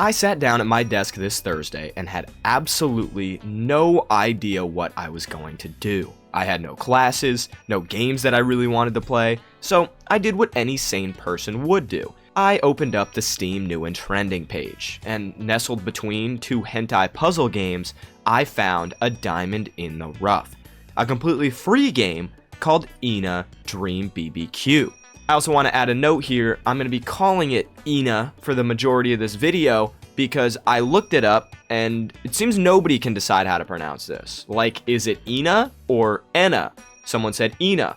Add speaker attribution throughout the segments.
Speaker 1: I sat down at my desk this Thursday and had absolutely no idea what I was going to do. I had no classes, no games that I really wanted to play, so I did what any sane person would do. I opened up the Steam new and trending page, and nestled between two hentai puzzle games, I found a diamond in the rough. A completely free game called ENA Dream BBQ. I also want to add a note here, I'm going to be calling it ENA for the majority of this video because I looked it up and it seems nobody can decide how to pronounce this. Like, is it ENA or ENA? Someone said ENA,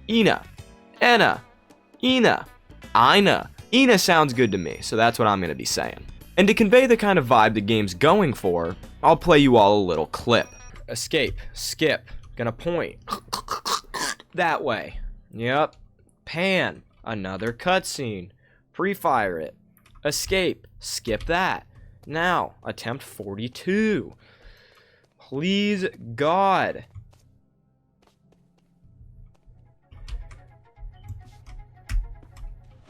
Speaker 1: ENA, ENA, ENA, INA. ENA sounds good to me, so that's what I'm going to be saying. And to convey the kind of vibe the game's going for, I'll play you all a little clip. Escape, skip, gonna point. That way. Yep. Pan, another cutscene. Pre-fire it. Escape, skip that. Now, attempt 42. Please, God.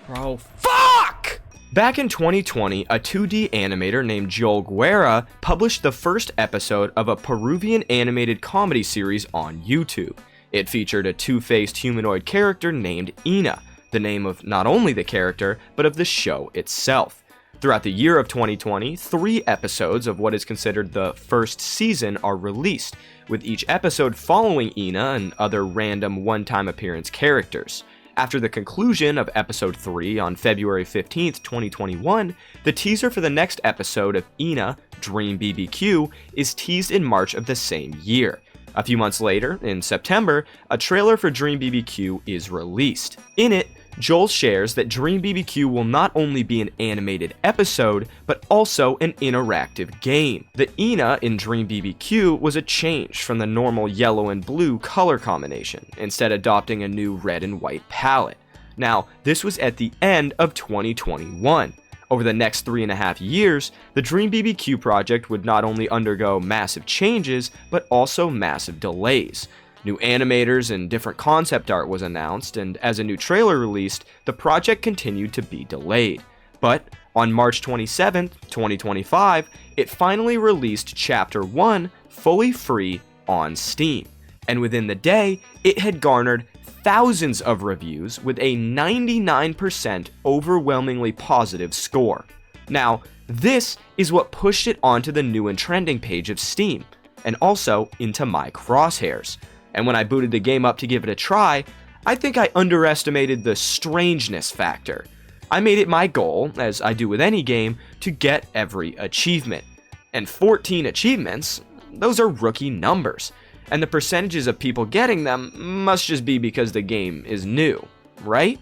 Speaker 1: Bro, fuck! Back in 2020, a 2D animator named Joel Guerra published the first episode of a Peruvian animated comedy series on YouTube. It featured a two-faced humanoid character named ENA, the name of not only the character, but of the show itself. Throughout the year of 2020, 3 episodes of what is considered the first season are released, with each episode following ENA and other random one-time appearance characters. After the conclusion of episode 3 on February 15th, 2021, the teaser for the next episode of ENA Dream BBQ is teased in March of the same year. A few months later, in September, a trailer for Dream BBQ is released. In it, Joel shares that Dream BBQ will not only be an animated episode, but also an interactive game. The ENA in Dream BBQ was a change from the normal yellow and blue color combination, instead adopting a new red and white palette. Now, this was at the end of 2021. Over the next 3.5 years, the Dream BBQ project would not only undergo massive changes, but also massive delays. New animators and different concept art was announced, and as a new trailer released, the project continued to be delayed. But on March 27, 2025, it finally released Chapter 1 fully free on Steam. And within the day, it had garnered thousands of reviews with a 99% overwhelmingly positive score. Now, this is what pushed it onto the new and trending page of Steam, and also into my crosshairs. And when I booted the game up to give it a try, I think I underestimated the strangeness factor. I made it my goal, as I do with any game, to get every achievement. And 14 achievements, those are rookie numbers. And the percentages of people getting them must just be because the game is new, right?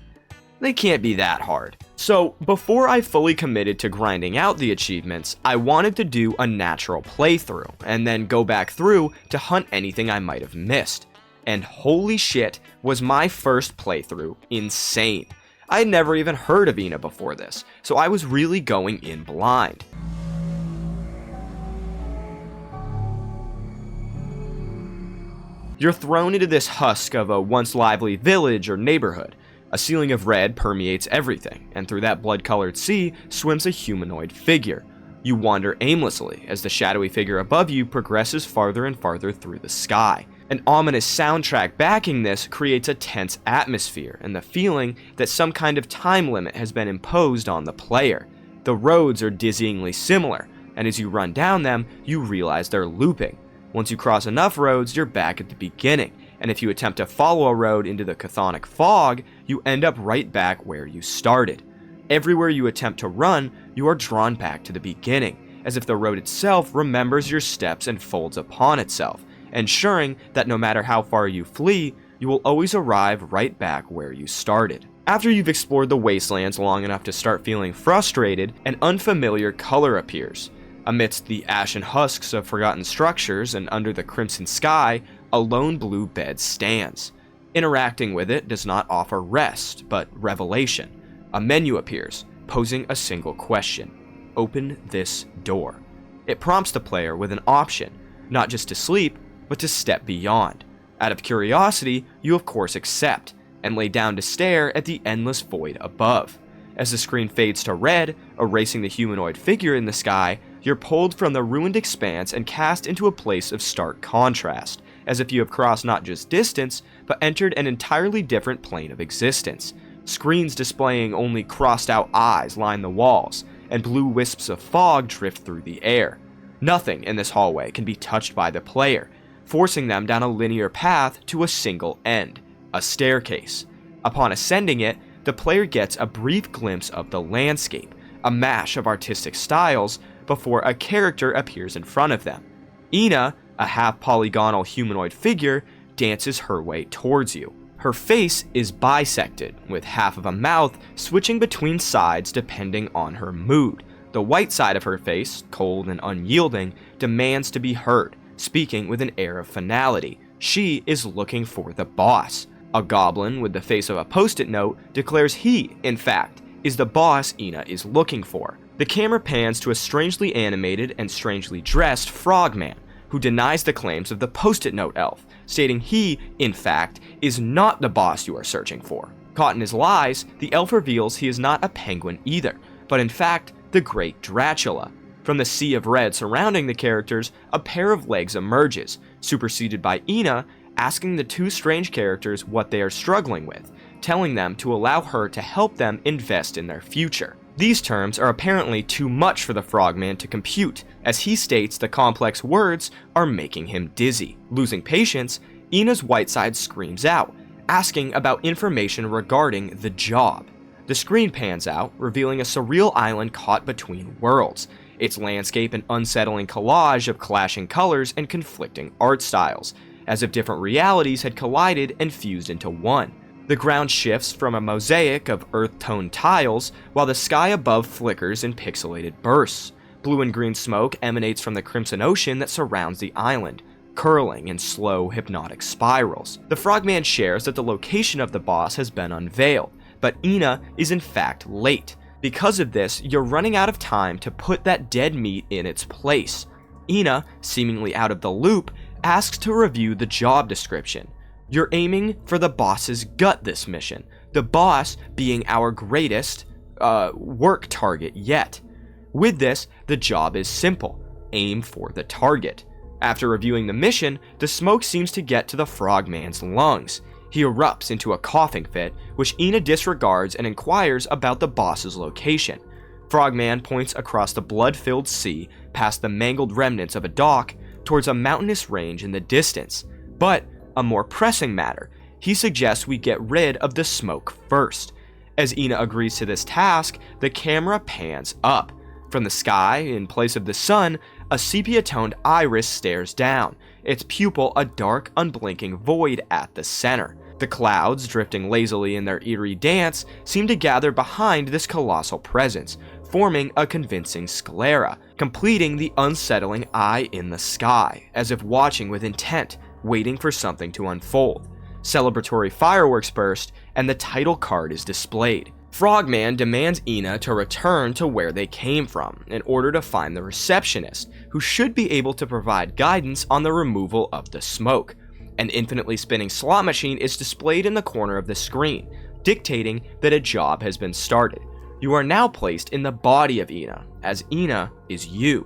Speaker 1: They can't be that hard. So, before I fully committed to grinding out the achievements, I wanted to do a natural playthrough, and then go back through to hunt anything I might have missed. And holy shit, was my first playthrough insane. I had never even heard of ENA before this, so I was really going in blind. You're thrown into this husk of a once lively village or neighborhood. A ceiling of red permeates everything, and through that blood-colored sea swims a humanoid figure. You wander aimlessly as the shadowy figure above you progresses farther and farther through the sky. An ominous soundtrack backing this creates a tense atmosphere and the feeling that some kind of time limit has been imposed on the player. The roads are dizzyingly similar, and as you run down them, you realize they're looping. Once you cross enough roads, you're back at the beginning, and if you attempt to follow a road into the chthonic fog, you end up right back where you started. Everywhere you attempt to run, you are drawn back to the beginning, as if the road itself remembers your steps and folds upon itself, ensuring that no matter how far you flee, you will always arrive right back where you started. After you've explored the wastelands long enough to start feeling frustrated, an unfamiliar color appears. Amidst the ashen husks of forgotten structures and under the crimson sky, a lone blue bed stands. Interacting with it does not offer rest, but revelation. A menu appears, posing a single question. Open this door. It prompts the player with an option, not just to sleep, but to step beyond. Out of curiosity, you of course accept, and lay down to stare at the endless void above. As the screen fades to red, erasing the humanoid figure in the sky, you're pulled from the ruined expanse and cast into a place of stark contrast, as if you have crossed not just distance, but entered an entirely different plane of existence. Screens displaying only crossed-out eyes line the walls, and blue wisps of fog drift through the air. Nothing in this hallway can be touched by the player, forcing them down a linear path to a single end, a staircase. Upon ascending it, the player gets a brief glimpse of the landscape, a mash of artistic styles, before a character appears in front of them. ENA, a half-polygonal humanoid figure, dances her way towards you. Her face is bisected, with half of a mouth switching between sides depending on her mood. The white side of her face, cold and unyielding, demands to be heard, speaking with an air of finality. She is looking for the boss. A goblin with the face of a post-it note declares he, in fact, is the boss ENA is looking for. The camera pans to a strangely animated and strangely dressed frogman, who denies the claims of the post-it note elf, stating he, in fact, is not the boss you are searching for. Caught in his lies, the elf reveals he is not a penguin either, but in fact, the great Dracula. From the sea of red surrounding the characters, a pair of legs emerges, superseded by ENA, asking the two strange characters what they are struggling with, telling them to allow her to help them invest in their future. These terms are apparently too much for the frogman to compute, as he states the complex words are making him dizzy. Losing patience, ENA's white side screams out, asking about information regarding the job. The screen pans out, revealing a surreal island caught between worlds, its landscape an unsettling collage of clashing colors and conflicting art styles, as if different realities had collided and fused into one. The ground shifts from a mosaic of earth-toned tiles, while the sky above flickers in pixelated bursts. Blue and green smoke emanates from the crimson ocean that surrounds the island, curling in slow, hypnotic spirals. The frogman shares that the location of the boss has been unveiled, but ENA is in fact late. Because of this, you're running out of time to put that dead meat in its place. ENA, seemingly out of the loop, asks to review the job description. You're aiming for the boss's gut this mission, the boss being our greatest work target yet. With this, the job is simple: aim for the target. After reviewing the mission, the smoke seems to get to the frogman's lungs. He erupts into a coughing fit, which ENA disregards and inquires about the boss's location. Frogman points across the blood-filled sea, past the mangled remnants of a dock, towards a mountainous range in the distance. But a more pressing matter, he suggests we get rid of the smoke first. As ENA agrees to this task, the camera pans up. From the sky, in place of the sun, a sepia-toned iris stares down, its pupil a dark, unblinking void at the center. The clouds, drifting lazily in their eerie dance, seem to gather behind this colossal presence, forming a convincing sclera, completing the unsettling eye in the sky, as if watching with intent, waiting for something to unfold. Celebratory fireworks burst, and the title card is displayed. Frogman demands ENA to return to where they came from in order to find the receptionist, who should be able to provide guidance on the removal of the smoke. An infinitely spinning slot machine is displayed in the corner of the screen, dictating that a job has been started. You are now placed in the body of ENA, as ENA is you.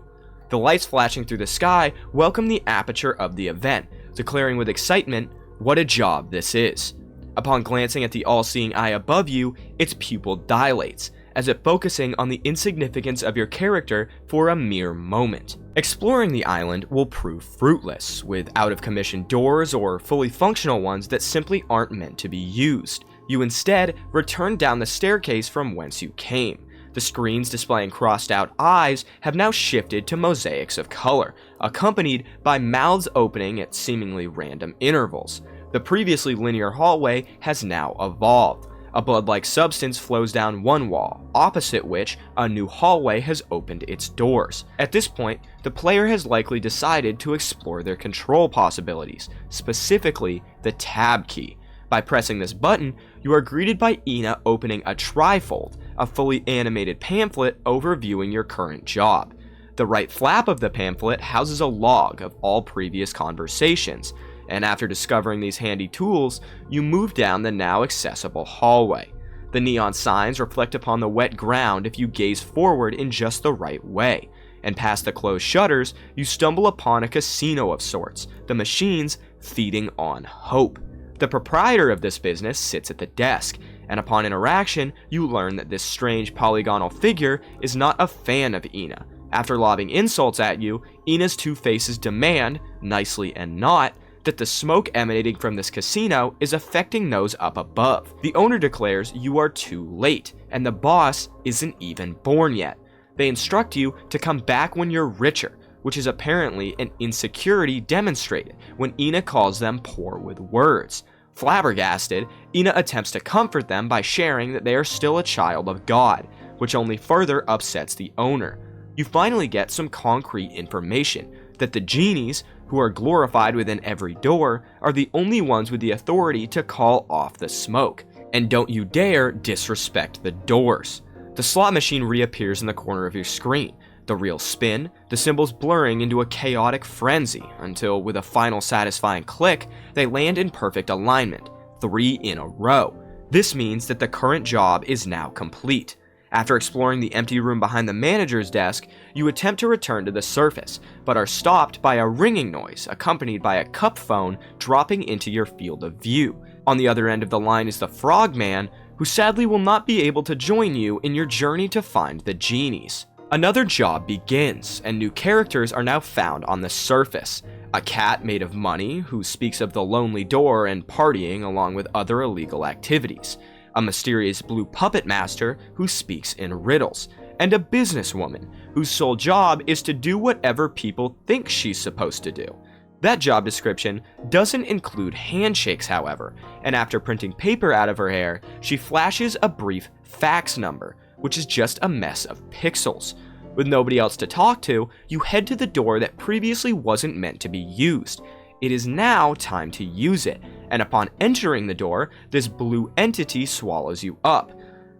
Speaker 1: The lights flashing through the sky welcome the aperture of the event, declaring with excitement what a job this is. Upon glancing at the all-seeing eye above you, its pupil dilates, as if focusing on the insignificance of your character for a mere moment. Exploring the island will prove fruitless, with out-of-commission doors or fully functional ones that simply aren't meant to be used. You instead return down the staircase from whence you came. The screens displaying crossed-out eyes have now shifted to mosaics of color, accompanied by mouths opening at seemingly random intervals. The previously linear hallway has now evolved. A blood-like substance flows down one wall, opposite which a new hallway has opened its doors. At this point, the player has likely decided to explore their control possibilities, specifically the tab key. By pressing this button, you are greeted by ENA opening a trifold, a fully animated pamphlet overviewing your current job. The right flap of the pamphlet houses a log of all previous conversations, and after discovering these handy tools, you move down the now accessible hallway. The neon signs reflect upon the wet ground if you gaze forward in just the right way. And past the closed shutters, you stumble upon a casino of sorts, the machines feeding on hope. The proprietor of this business sits at the desk, and upon interaction, you learn that this strange polygonal figure is not a fan of ENA. After lobbing insults at you, ENA's two faces demand, nicely and not, that the smoke emanating from this casino is affecting those up above. The owner declares you are too late, and the boss isn't even born yet. They instruct you to come back when you're richer, which is apparently an insecurity demonstrated when ENA calls them poor with words. Flabbergasted, ENA attempts to comfort them by sharing that they are still a child of God, which only further upsets the owner. You finally get some concrete information, that the genies, who are glorified within every door, are the only ones with the authority to call off the smoke. And don't you dare disrespect the doors. The slot machine reappears in the corner of your screen. The reels spin, the symbols blurring into a chaotic frenzy, until with a final satisfying click, they land in perfect alignment, 3 in a row. This means that the current job is now complete. After exploring the empty room behind the manager's desk, you attempt to return to the surface, but are stopped by a ringing noise accompanied by a cup phone dropping into your field of view. On the other end of the line is the Frogman, who sadly will not be able to join you in your journey to find the genies. Another job begins, and new characters are now found on the surface. A cat made of money, who speaks of the lonely door and partying along with other illegal activities. A mysterious blue puppet master who speaks in riddles, and a businesswoman whose sole job is to do whatever people think she's supposed to do. That job description doesn't include handshakes, however, and after printing paper out of her hair, she flashes a brief fax number, which is just a mess of pixels. With nobody else to talk to, you head to the door that previously wasn't meant to be used. It is now time to use it, and upon entering the door, this blue entity swallows you up.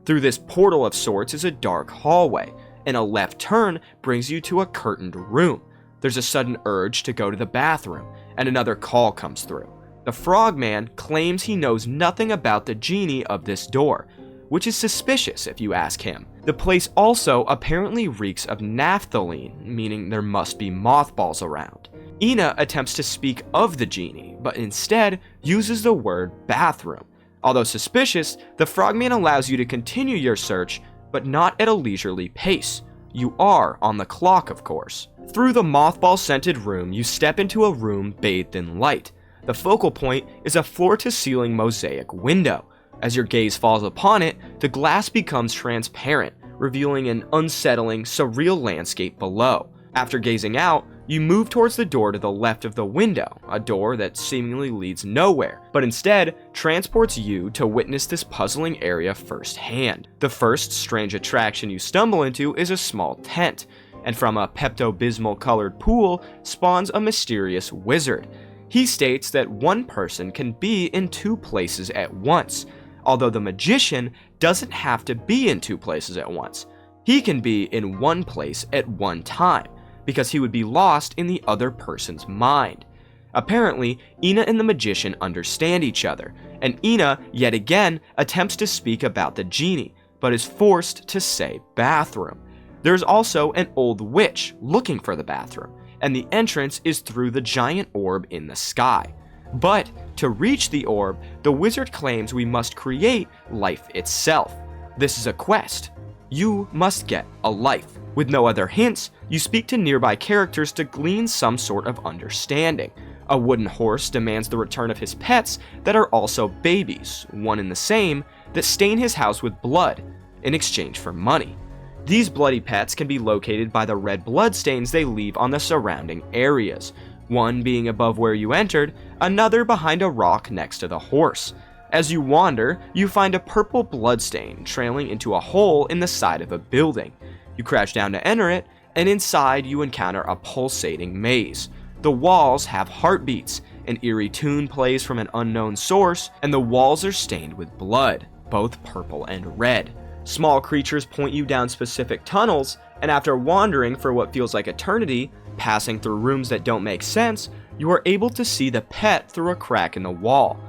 Speaker 1: Through this portal of sorts is a dark hallway, and a left turn brings you to a curtained room. There's a sudden urge to go to the bathroom, and another call comes through. The Frogman claims he knows nothing about the genie of this door, which is suspicious if you ask him. The place also apparently reeks of naphthalene, meaning there must be mothballs around. ENA attempts to speak of the genie, but instead uses the word bathroom. Although suspicious, the Frogman allows you to continue your search, but not at a leisurely pace. You are on the clock, of course. Through the mothball-scented room, you step into a room bathed in light. The focal point is a floor-to-ceiling mosaic window. As your gaze falls upon it, the glass becomes transparent, revealing an unsettling, surreal landscape below. After gazing out, you move towards the door to the left of the window, a door that seemingly leads nowhere, but instead transports you to witness this puzzling area firsthand. The first strange attraction you stumble into is a small tent, and from a Pepto-Bismol colored pool spawns a mysterious wizard. He states that one person can be in 2 places at once, although the magician doesn't have to be in 2 places at once. He can be in 1 place at one time, because he would be lost in the other person's mind. Apparently, ENA and the magician understand each other, and ENA, yet again, attempts to speak about the genie, but is forced to say bathroom. There's also an old witch looking for the bathroom, and the entrance is through the giant orb in the sky. But to reach the orb, the wizard claims we must create life itself. This is a quest. You must get a life. With no other hints, you speak to nearby characters to glean some sort of understanding. A wooden horse demands the return of his pets that are also babies, one and the same, that stain his house with blood in exchange for money. These bloody pets can be located by the red blood stains they leave on the surrounding areas, one being above where you entered, another behind a rock next to the horse. As you wander, you find a purple bloodstain trailing into a hole in the side of a building. You crouch down to enter it, and inside you encounter a pulsating maze. The walls have heartbeats, an eerie tune plays from an unknown source, and the walls are stained with blood, both purple and red. Small creatures point you down specific tunnels, and after wandering for what feels like eternity, passing through rooms that don't make sense, you are able to see the pet through a crack in the wall.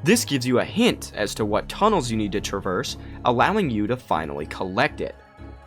Speaker 1: This gives you a hint as to what tunnels you need to traverse allowing you to finally collect it.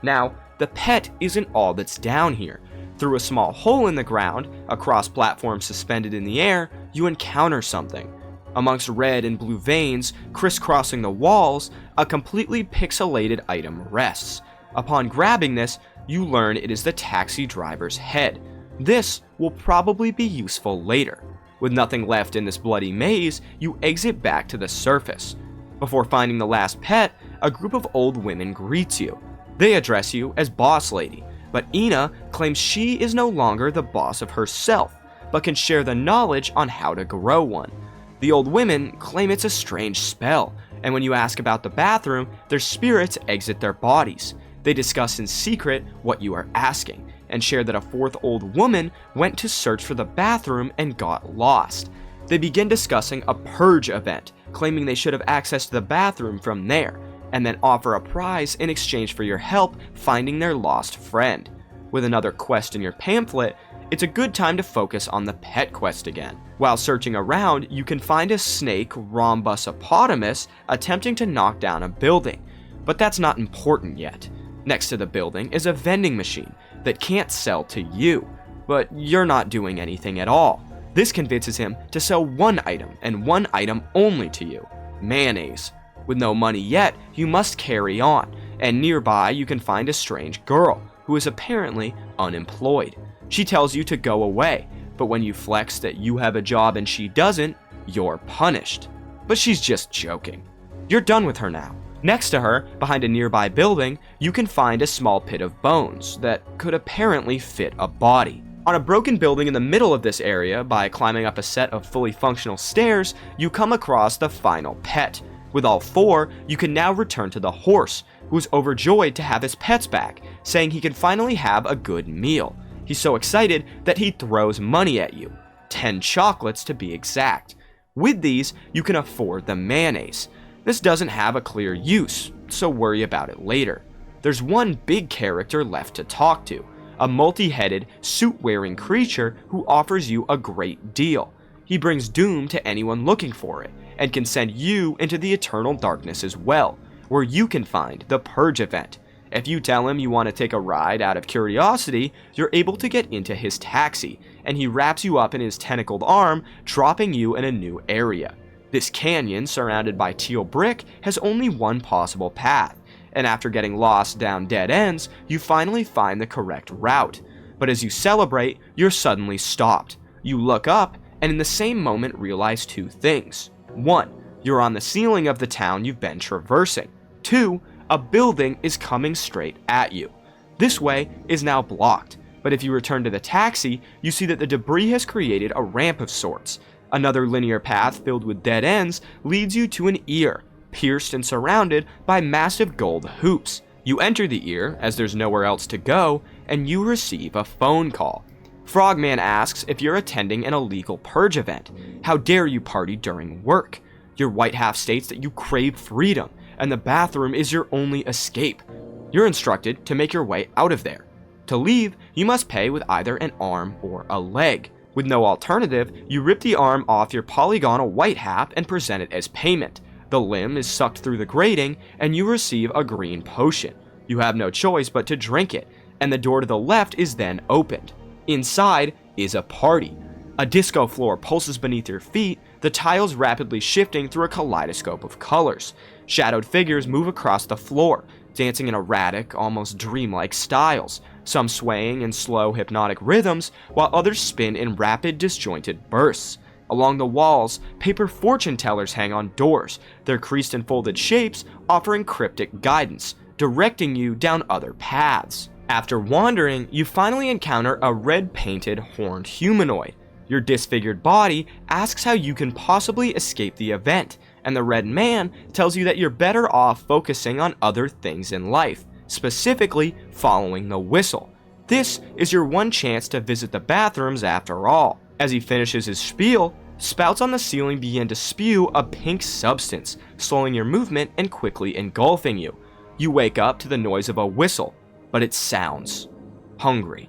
Speaker 1: Now, the pet isn't all that's down here. Through a small hole in the ground, across platforms suspended in the air, you encounter something. Amongst red and blue veins crisscrossing the walls, a completely pixelated item rests. Upon grabbing this, you learn it is the taxi driver's head. This will probably be useful later. With nothing left in this bloody maze, you exit back to the surface. Before finding the last pet, a group of old women greets you. They address you as Boss Lady, but ENA claims she is no longer the boss of herself, but can share the knowledge on how to grow one. The old women claim it's a strange spell, and when you ask about the bathroom, their spirits exit their bodies. They discuss in secret what you are asking, and share that a fourth old woman went to search for the bathroom and got lost. They begin discussing a purge event, claiming they should have access to the bathroom from there, and then offer a prize in exchange for your help finding their lost friend. With another quest in your pamphlet, it's a good time to focus on the pet quest again. While searching around, you can find a snake rhombosopotamus attempting to knock down a building, but that's not important yet. Next to the building is a vending machine that can't sell to you, but you're not doing anything at all. This convinces him to sell one item and one item only to you: mayonnaise. With no money yet, you must carry on, and nearby you can find a strange girl who is apparently unemployed. She tells you to go away, but when you flex that you have a job and she doesn't, you're punished. But she's just joking. You're done with her now. Next to her, behind a nearby building, you can find a small pit of bones that could apparently fit a body. On a broken building in the middle of this area, by climbing up a set of fully functional stairs, you come across the final pet. With all four, you can now return to the horse, who is overjoyed to have his pets back, saying he can finally have a good meal. He's so excited that he throws money at you, 10 chocolates to be exact. With these, you can afford the mayonnaise. This doesn't have a clear use, so worry about it later. There's one big character left to talk to, a multi-headed, suit-wearing creature who offers you a great deal. He brings doom to anyone looking for it, and can send you into the eternal darkness as well, where you can find the Purge event. If you tell him you want to take a ride out of curiosity, you're able to get into his taxi, and he wraps you up in his tentacled arm, dropping you in a new area. This canyon, surrounded by teal brick, has only one possible path, and after getting lost down dead ends, you finally find the correct route. But as you celebrate, you're suddenly stopped. You look up, and in the same moment realize two things. 1. You're on the ceiling of the town you've been traversing. 2. A building is coming straight at you. This way is now blocked, but if you return to the taxi, you see that the debris has created a ramp of sorts. Another linear path filled with dead ends leads you to an ear, pierced and surrounded by massive gold hoops. You enter the ear, as there's nowhere else to go, and you receive a phone call. Frogman asks if you're attending an illegal purge event. How dare you party during work? Your white half states that you crave freedom, and the bathroom is your only escape. You're instructed to make your way out of there. To leave, you must pay with either an arm or a leg. With no alternative, you rip the arm off your polygonal white half and present it as payment. The limb is sucked through the grating, and you receive a green potion. You have no choice but to drink it, and the door to the left is then opened. Inside is a party. A disco floor pulses beneath your feet, the tiles rapidly shifting through a kaleidoscope of colors. Shadowed figures move across the floor, dancing in erratic, almost dreamlike styles, some swaying in slow, hypnotic rhythms, while others spin in rapid, disjointed bursts. Along the walls, paper fortune tellers hang on doors, their creased and folded shapes offering cryptic guidance, directing you down other paths. After wandering, you finally encounter a red-painted, horned humanoid. Your disfigured body asks how you can possibly escape the event, and the red man tells you that you're better off focusing on other things in life, specifically following the whistle. This is your one chance to visit the bathrooms after all. As he finishes his spiel, spouts on the ceiling begin to spew a pink substance, slowing your movement and quickly engulfing you. You wake up to the noise of a whistle, but it sounds hungry.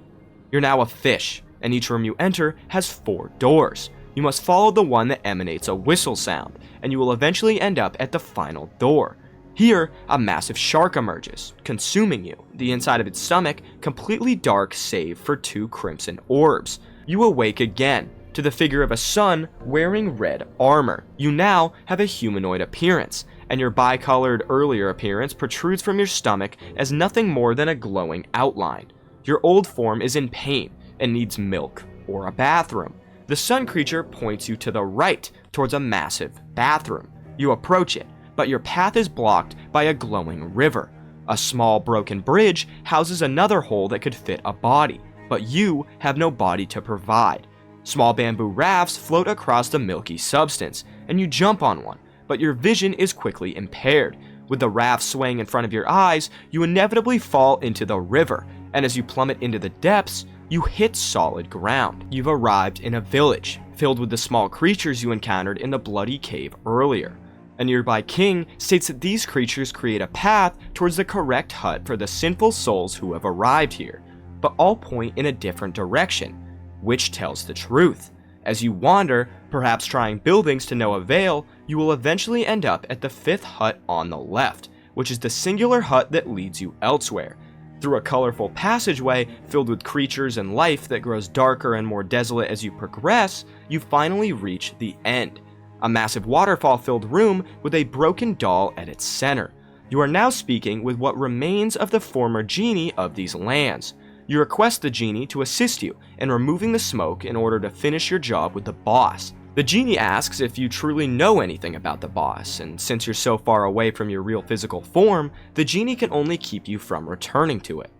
Speaker 1: You're now a fish, and each room you enter has 4 doors. You must follow the one that emanates a whistle sound, and you will eventually end up at the final door. Here, a massive shark emerges, consuming you, the inside of its stomach completely dark save for 2 crimson orbs. You awake again, to the figure of a sun wearing red armor. You now have a humanoid appearance, and your bicolored earlier appearance protrudes from your stomach as nothing more than a glowing outline. Your old form is in pain and needs milk or a bathroom. The sun creature points you to the right towards a massive bathroom. You approach it, but your path is blocked by a glowing river. A small broken bridge houses another hole that could fit a body, but you have no body to provide. Small bamboo rafts float across the milky substance, and you jump on one, but your vision is quickly impaired. With the raft swaying in front of your eyes, you inevitably fall into the river, and as you plummet into the depths, you hit solid ground. You've arrived in a village, filled with the small creatures you encountered in the bloody cave earlier. A nearby king states that these creatures create a path towards the correct hut for the sinful souls who have arrived here, but all point in a different direction. Which tells the truth? As you wander, perhaps trying buildings to no avail, you will eventually end up at the 5th hut on the left, which is the singular hut that leads you elsewhere. Through a colorful passageway filled with creatures and life that grows darker and more desolate as you progress, you finally reach the end. A massive waterfall-filled room with a broken doll at its center. You are now speaking with what remains of the former genie of these lands. You request the genie to assist you in removing the smoke in order to finish your job with the boss. The genie asks if you truly know anything about the boss, and since you're so far away from your real physical form, the genie can only keep you from returning to it.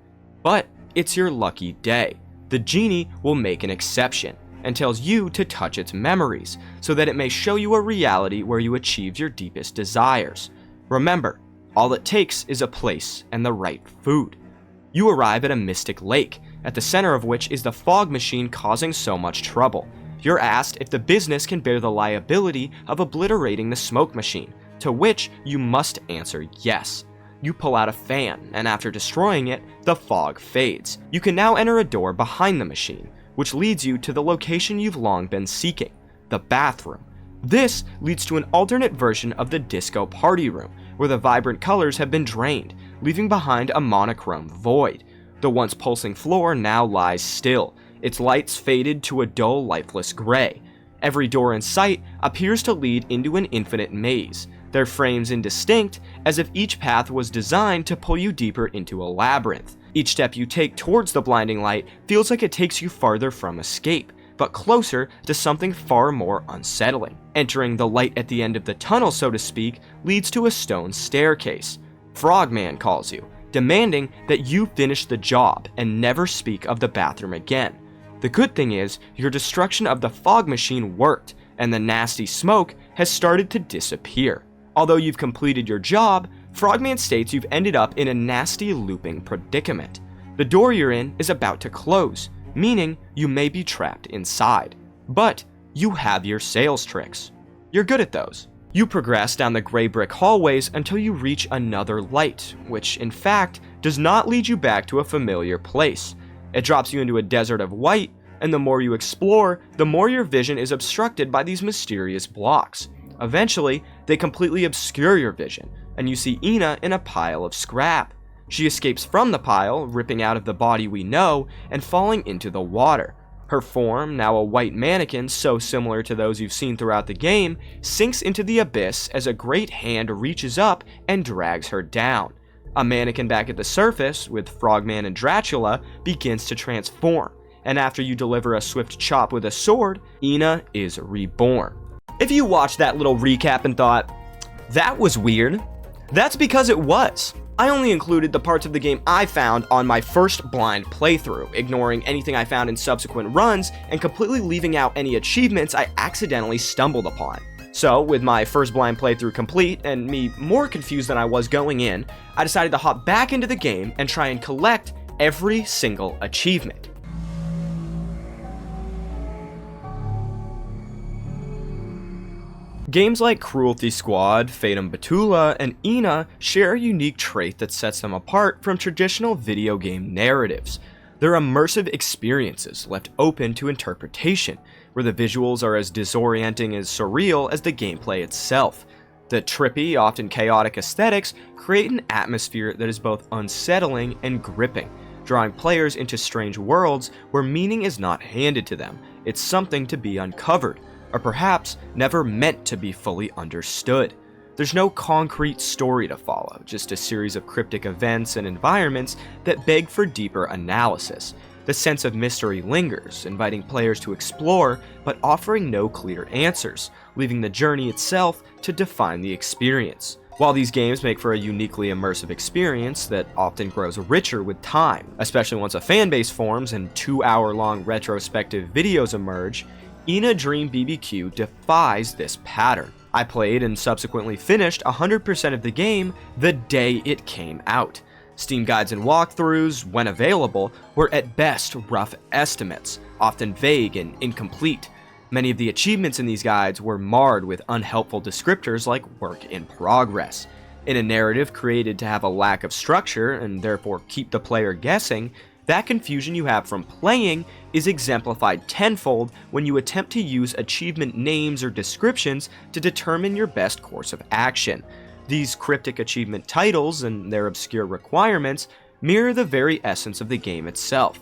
Speaker 1: But it's your lucky day. The genie will make an exception and tells you to touch its memories so that it may show you a reality where you achieve your deepest desires. Remember, all it takes is a place and the right food. You arrive at a mystic lake, at the center of which is the fog machine causing so much trouble. You're asked if the business can bear the liability of obliterating the smoke machine, to which you must answer yes. You pull out a fan, and after destroying it, the fog fades. You can now enter a door behind the machine, which leads you to the location you've long been seeking, the bathroom. This leads to an alternate version of the disco party room, where the vibrant colors have been drained, leaving behind a monochrome void. The once pulsing floor now lies still, its lights faded to a dull, lifeless gray. Every door in sight appears to lead into an infinite maze, their frames indistinct, as if each path was designed to pull you deeper into a labyrinth. Each step you take towards the blinding light feels like it takes you farther from escape, but closer to something far more unsettling. Entering the light at the end of the tunnel, so to speak, leads to a stone staircase. Frogman calls you, demanding that you finish the job and never speak of the bathroom again. The good thing is, your destruction of the fog machine worked, and the nasty smoke has started to disappear. Although you've completed your job, Frogman states you've ended up in a nasty looping predicament. The door you're in is about to close, meaning you may be trapped inside. But you have your sales tricks. You're good at those. You progress down the gray brick hallways until you reach another light, which in fact does not lead you back to a familiar place. It drops you into a desert of white, and the more you explore, the more your vision is obstructed by these mysterious blocks. Eventually, they completely obscure your vision, and you see ENA in a pile of scrap. She escapes from the pile, ripping out of the body we know, and falling into the water. Her form, now a white mannequin so similar to those you've seen throughout the game, sinks into the abyss as a great hand reaches up and drags her down. A mannequin back at the surface, with Frogman and Dracula, begins to transform, and after you deliver a swift chop with a sword, ENA is reborn. If you watched that little recap and thought, that was weird, that's because it was. I only included the parts of the game I found on my first blind playthrough, ignoring anything I found in subsequent runs and completely leaving out any achievements I accidentally stumbled upon. So, with my first blind playthrough complete and me more confused than I was going in, I decided to hop back into the game and try and collect every single achievement. Games like Cruelty Squad, Fatum Batula, and ENA share a unique trait that sets them apart from traditional video game narratives. They're immersive experiences left open to interpretation, where the visuals are as disorienting as surreal as the gameplay itself. The trippy, often chaotic aesthetics create an atmosphere that is both unsettling and gripping, drawing players into strange worlds where meaning is not handed to them, it's something to be uncovered, or perhaps never meant to be fully understood. There's no concrete story to follow, just a series of cryptic events and environments that beg for deeper analysis. The sense of mystery lingers, inviting players to explore, but offering no clear answers, leaving the journey itself to define the experience. While these games make for a uniquely immersive experience that often grows richer with time, especially once a fanbase forms and 2-hour-long retrospective videos emerge, ENA Dream BBQ defies this pattern. I played and subsequently finished 100% of the game the day it came out. Steam guides and walkthroughs, when available, were at best rough estimates, often vague and incomplete. Many of the achievements in these guides were marred with unhelpful descriptors like work in progress. In a narrative created to have a lack of structure and therefore keep the player guessing, that confusion you have from playing is exemplified tenfold when you attempt to use achievement names or descriptions to determine your best course of action. These cryptic achievement titles and their obscure requirements mirror the very essence of the game itself,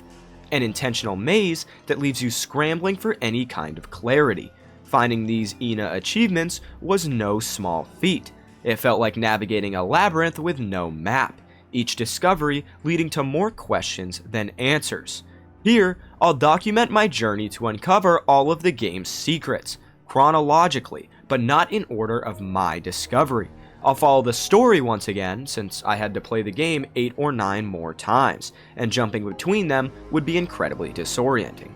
Speaker 1: an intentional maze that leaves you scrambling for any kind of clarity. Finding these ENA achievements was no small feat. It felt like navigating a labyrinth with no map, each discovery leading to more questions than answers. Here, I'll document my journey to uncover all of the game's secrets, chronologically, but not in order of my discovery. I'll follow the story once again, since I had to play the game 8 or 9 more times, and jumping between them would be incredibly disorienting.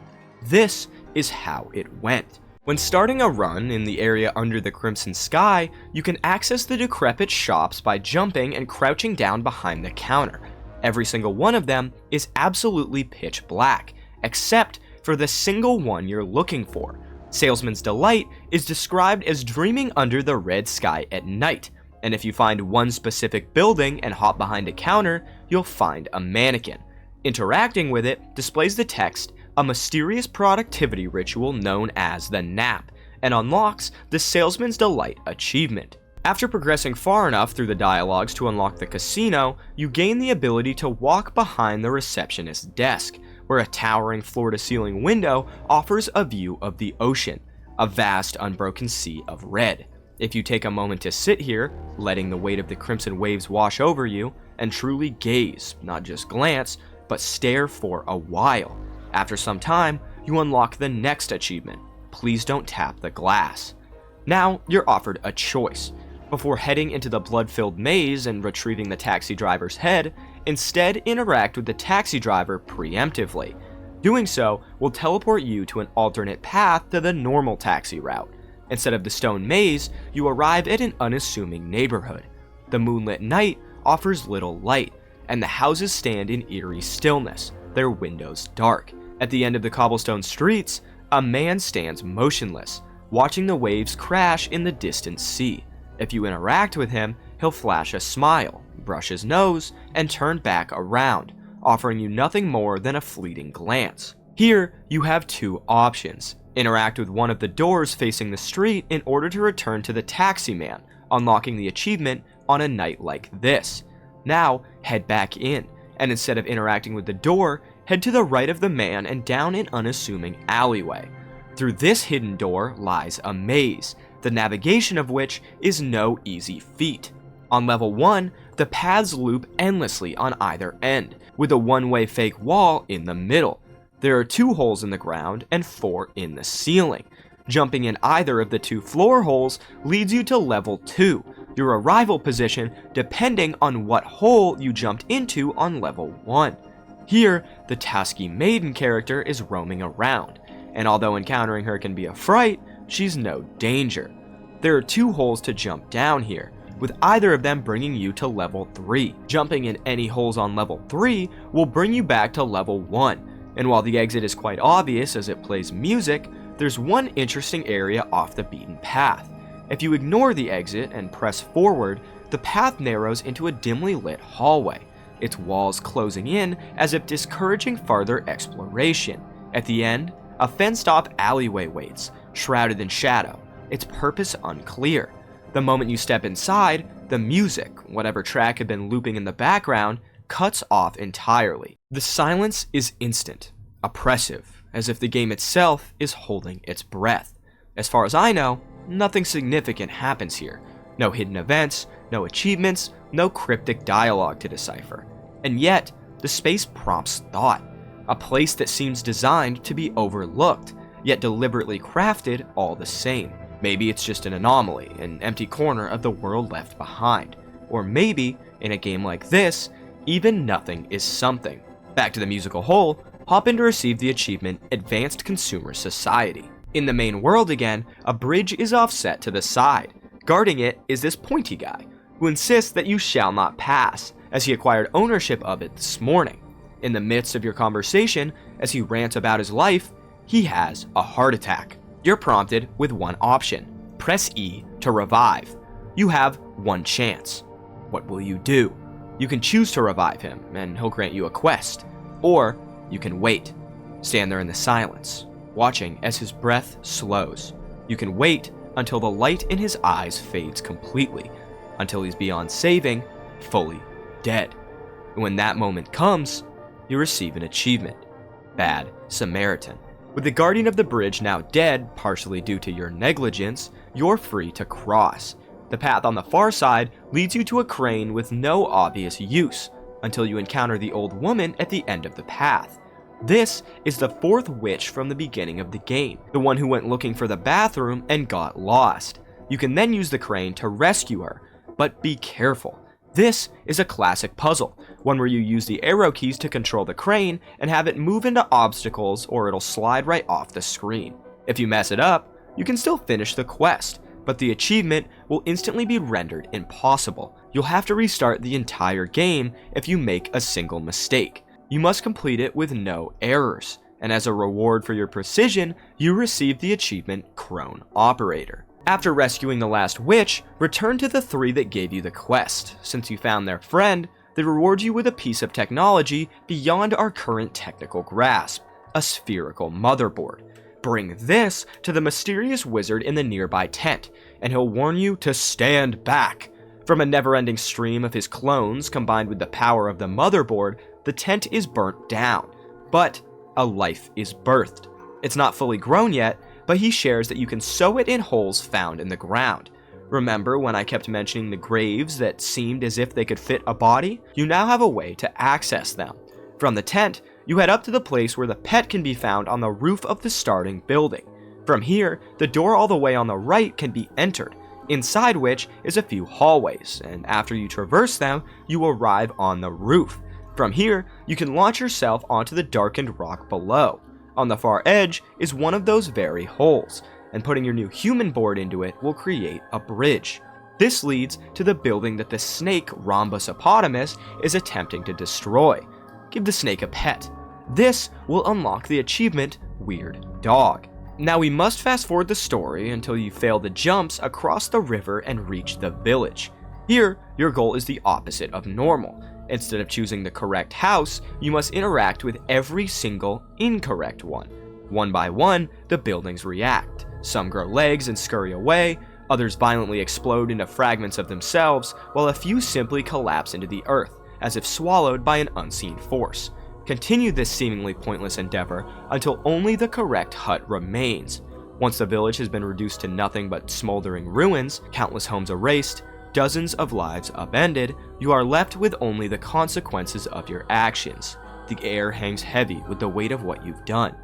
Speaker 1: This is how it went. When starting a run in the area under the Crimson Sky, you can access the decrepit shops by jumping and crouching down behind the counter. Every single one of them is absolutely pitch black, except for the single one you're looking for. Salesman's Delight is described as dreaming under the red sky at night, and if you find one specific building and hop behind a counter, you'll find a mannequin. Interacting with it displays the text, "A mysterious productivity ritual known as the Nap," and unlocks the Salesman's Delight achievement. After progressing far enough through the dialogues to unlock the casino, you gain the ability to walk behind the receptionist's desk, where a towering floor-to-ceiling window offers a view of the ocean, a vast unbroken sea of red. If you take a moment to sit here, letting the weight of the crimson waves wash over you, and truly gaze, not just glance, but stare for a while. After some time, you unlock the next achievement, "Please don't tap the glass." Now, you're offered a choice. Before heading into the blood-filled maze and retrieving the taxi driver's head, instead interact with the taxi driver preemptively. Doing so will teleport you to an alternate path to the normal taxi route. Instead of the stone maze, you arrive at an unassuming neighborhood. The moonlit night offers little light, and the houses stand in eerie stillness, their windows dark. At the end of the cobblestone streets, a man stands motionless, watching the waves crash in the distant sea. If you interact with him, he'll flash a smile, brush his nose, and turn back around, offering you nothing more than a fleeting glance. Here, you have two options. Interact with one of the doors facing the street in order to return to the taxi man, unlocking the achievement on a night like this. Now, head back in, and instead of interacting with the door, head to the right of the man and down an unassuming alleyway. Through this hidden door lies a maze, the navigation of which is no easy feat. On level 1, the paths loop endlessly on either end, with a one-way fake wall in the middle. There are 2 holes in the ground and 4 in the ceiling. Jumping in either of the 2 floor holes leads you to level 2, your arrival position depending on what hole you jumped into on level 1. Here, the Tasky Maiden character is roaming around, and although encountering her can be a fright, she's no danger. There are 2 holes to jump down here, with either of them bringing you to level 3. Jumping in any holes on level 3 will bring you back to level 1, and while the exit is quite obvious as it plays music, there's one interesting area off the beaten path. If you ignore the exit and press forward, the path narrows into a dimly lit hallway, its walls closing in as if discouraging further exploration. At the end, a fenced-off alleyway waits, shrouded in shadow, its purpose unclear. The moment you step inside, the music, whatever track had been looping in the background, cuts off entirely. The silence is instant, oppressive, as if the game itself is holding its breath. As far as I know, nothing significant happens here. No hidden events, no achievements, no cryptic dialogue to decipher. And yet, the space prompts thought. A place that seems designed to be overlooked, yet deliberately crafted all the same. Maybe it's just an anomaly, an empty corner of the world left behind. Or maybe, in a game like this, even nothing is something. Back to the musical hole, hop in to receive the achievement Advanced Consumer Society. In the main world again, a bridge is offset to the side. Guarding it is this pointy guy, who insists that you shall not pass, as he acquired ownership of it this morning. In the midst of your conversation, as he rants about his life, he has a heart attack. You're prompted with one option. Press E to revive. You have one chance. What will you do? You can choose to revive him, and he'll grant you a quest. Or you can wait. Stand there in the silence, watching as his breath slows. You can wait until the light in his eyes fades completely, until he's beyond saving, fully dead. And when that moment comes, you receive an achievement. Bad Samaritan. With the guardian of the bridge now dead, partially due to your negligence, you're free to cross. The path on the far side leads you to a crane with no obvious use, until you encounter the old woman at the end of the path. This is the fourth witch from the beginning of the game, the one who went looking for the bathroom and got lost. You can then use the crane to rescue her, but be careful. This is a classic puzzle, one where you use the arrow keys to control the crane and have it move into obstacles or it'll slide right off the screen. If you mess it up, you can still finish the quest, but the achievement will instantly be rendered impossible. You'll have to restart the entire game if you make a single mistake. You must complete it with no errors, and as a reward for your precision, you receive the achievement Crone Operator. After rescuing the last witch, return to the three that gave you the quest. Since you found their friend, they reward you with a piece of technology beyond our current technical grasp, a spherical motherboard. Bring this to the mysterious wizard in the nearby tent, and he'll warn you to stand back. From a never-ending stream of his clones combined with the power of the motherboard, the tent is burnt down, but a life is birthed. It's not fully grown yet, but he shares that you can sow it in holes found in the ground. Remember when I kept mentioning the graves that seemed as if they could fit a body? You now have a way to access them. From the tent, you head up to the place where the pet can be found on the roof of the starting building. From here, the door all the way on the right can be entered, inside which is a few hallways, and after you traverse them, you arrive on the roof. From here, you can launch yourself onto the darkened rock below. On the far edge is one of those very holes, and putting your new human board into it will create a bridge. This leads to the building that the snake Rhombosopotamus is attempting to destroy. Give the snake a pet. This will unlock the achievement Weird Dog. Now we must fast forward the story until you fail the jumps across the river and reach the village. Here, your goal is the opposite of normal. Instead of choosing the correct house, you must interact with every single incorrect one. One by one, the buildings react. Some grow legs and scurry away, others violently explode into fragments of themselves, while a few simply collapse into the earth, as if swallowed by an unseen force. Continue this seemingly pointless endeavor until only the correct hut remains. Once the village has been reduced to nothing but smoldering ruins, countless homes erased, dozens of lives upended, you are left with only the consequences of your actions. The air hangs heavy with the weight of what you've done.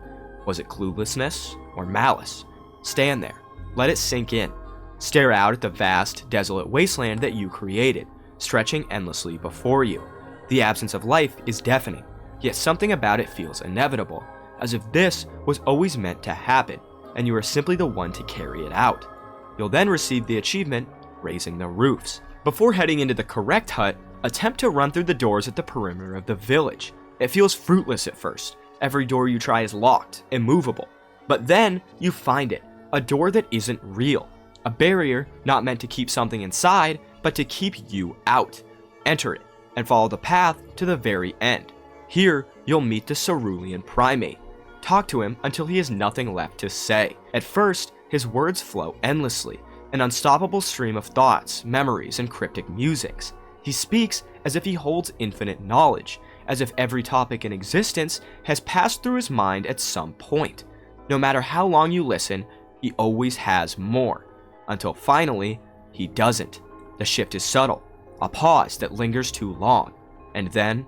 Speaker 1: Was it cluelessness or malice? Stand there. Let it sink in. Stare out at the vast, desolate wasteland that you created, stretching endlessly before you. The absence of life is deafening, yet something about it feels inevitable, as if this was always meant to happen, and you are simply the one to carry it out. You'll then receive the achievement Raising the Roofs. Before heading into the correct hut, attempt to run through the doors at the perimeter of the village. It feels fruitless at first. Every door you try is locked, immovable. But then you find it, a door that isn't real. A barrier not meant to keep something inside, but to keep you out. Enter it, and follow the path to the very end. Here, you'll meet the Cerulean Primate. Talk to him until he has nothing left to say. At first, his words flow endlessly, an unstoppable stream of thoughts, memories, and cryptic musings. He speaks as if he holds infinite knowledge, as if every topic in existence has passed through his mind at some point. No matter how long you listen, he always has more, until finally, he doesn't. The shift is subtle, a pause that lingers too long, and then,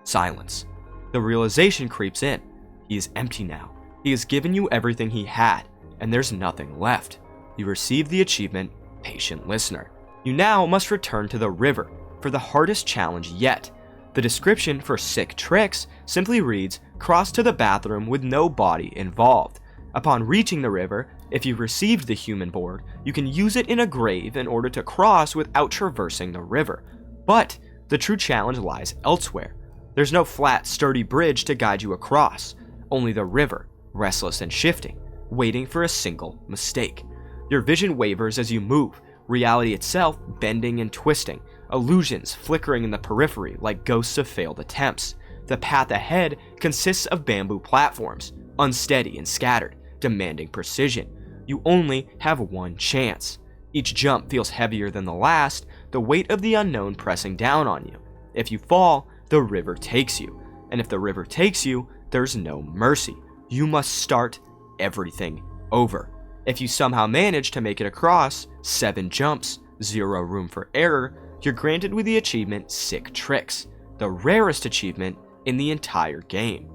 Speaker 1: silence. The realization creeps in. He is empty now. He has given you everything he had, and there's nothing left. You receive the achievement, Patient Listener. You now must return to the river for the hardest challenge yet. The description for Sick Tricks simply reads, cross to the bathroom with no body involved. Upon reaching the river, if you received the human board, you can use it in a grave in order to cross without traversing the river. But the true challenge lies elsewhere. There's no flat, sturdy bridge to guide you across, only the river, restless and shifting, waiting for a single mistake. Your vision wavers as you move, reality itself bending and twisting, illusions flickering in the periphery like ghosts of failed attempts. The path ahead consists of bamboo platforms, unsteady and scattered, demanding precision. You only have one chance. Each jump feels heavier than the last, the weight of the unknown pressing down on you. If you fall, the river takes you. And if the river takes you, there's no mercy. You must start everything over. If you somehow manage to make it across, 7 jumps, 0 room for error, you're granted with the achievement Sick Tricks, the rarest achievement in the entire game.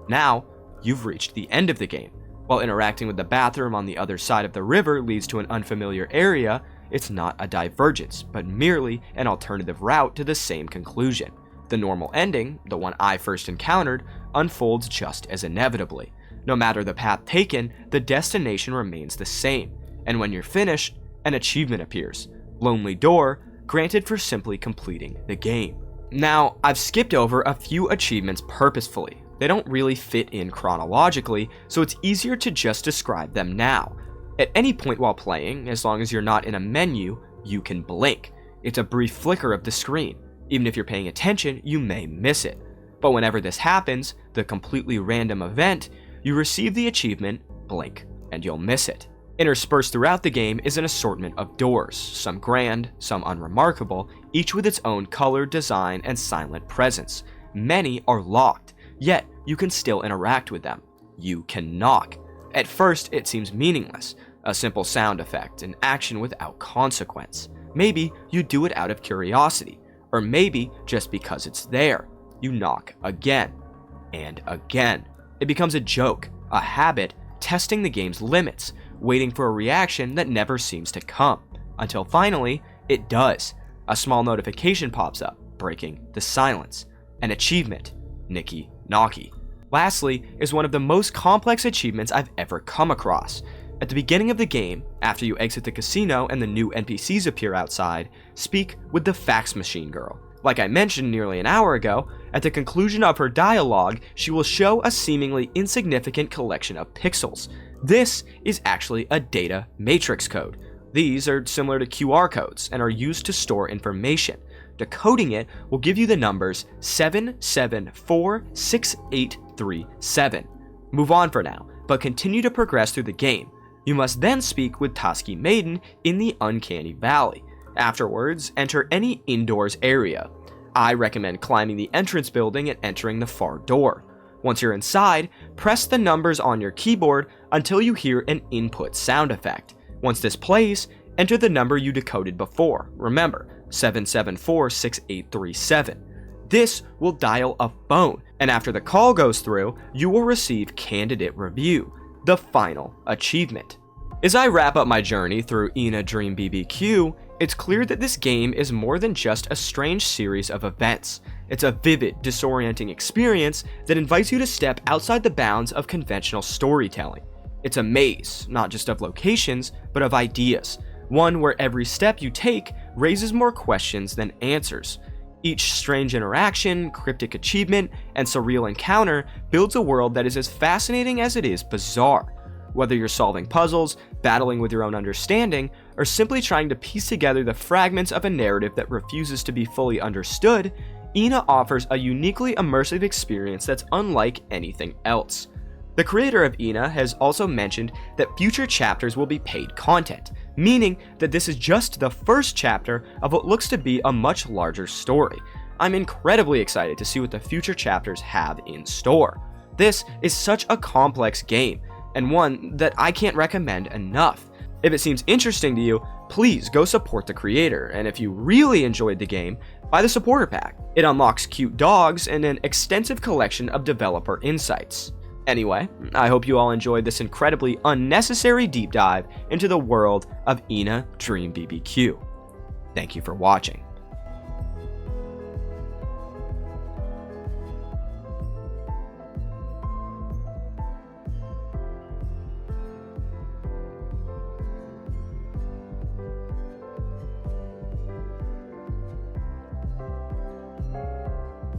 Speaker 1: Now, you've reached the end of the game. While interacting with the bathroom on the other side of the river leads to an unfamiliar area, it's not a divergence, but merely an alternative route to the same conclusion. The normal ending, the one I first encountered, unfolds just as inevitably. No matter the path taken, the destination remains the same, and when you're finished, an achievement appears. Lonely Door, granted for simply completing the game. Now, I've skipped over a few achievements purposefully. They don't really fit in chronologically, so it's easier to just describe them now. At any point while playing, as long as you're not in a menu, you can blink. It's a brief flicker of the screen. Even if you're paying attention, you may miss it. But whenever this happens, the completely random event, you receive the achievement, blink, and you'll miss it. Interspersed throughout the game is an assortment of doors, some grand, some unremarkable, each with its own color, design, and silent presence. Many are locked, yet you can still interact with them. You can knock. At first, it seems meaningless, a simple sound effect, an action without consequence. Maybe you do it out of curiosity, or maybe just because it's there. You knock again, and again. It becomes a joke, a habit, testing the game's limits, waiting for a reaction that never seems to come, until finally, it does. A small notification pops up, breaking the silence. An achievement, Nikki Knocky. Lastly is one of the most complex achievements I've ever come across. At the beginning of the game, after you exit the casino and the new NPCs appear outside, speak with the fax machine girl. Like I mentioned nearly an hour ago, at the conclusion of her dialogue, she will show a seemingly insignificant collection of pixels. This is actually a data matrix code. These are similar to QR codes and are used to store information. Decoding it will give you the numbers 7746837. Move on for now, but continue to progress through the game. You must then speak with Tusky Maiden in the Uncanny Valley. Afterwards, enter any indoors area. I recommend climbing the entrance building and entering the far door. Once you're inside, press the numbers on your keyboard until you hear an input sound effect. Once this plays, enter the number you decoded before. Remember, 7746837. This will dial a phone, and after the call goes through, you will receive Candidate Review, the final achievement. As I wrap up my journey through ENA Dream BBQ, it's clear that this game is more than just a strange series of events. It's a vivid, disorienting experience that invites you to step outside the bounds of conventional storytelling. It's a maze, not just of locations, but of ideas. One where every step you take raises more questions than answers. Each strange interaction, cryptic achievement, and surreal encounter builds a world that is as fascinating as it is bizarre. Whether you're solving puzzles, battling with your own understanding, or simply trying to piece together the fragments of a narrative that refuses to be fully understood, ENA offers a uniquely immersive experience that's unlike anything else. The creator of ENA has also mentioned that future chapters will be paid content. meaning that this is just the first chapter of what looks to be a much larger story. I'm incredibly excited to see what the future chapters have in store. This is such a complex game, and one that I can't recommend enough. If it seems interesting to you, please go support the creator, and if you really enjoyed the game, buy the supporter pack. It unlocks cute dogs and an extensive collection of developer insights. Anyway, I hope you all enjoyed this incredibly unnecessary deep dive into the world of ENA Dream BBQ. Thank you for watching.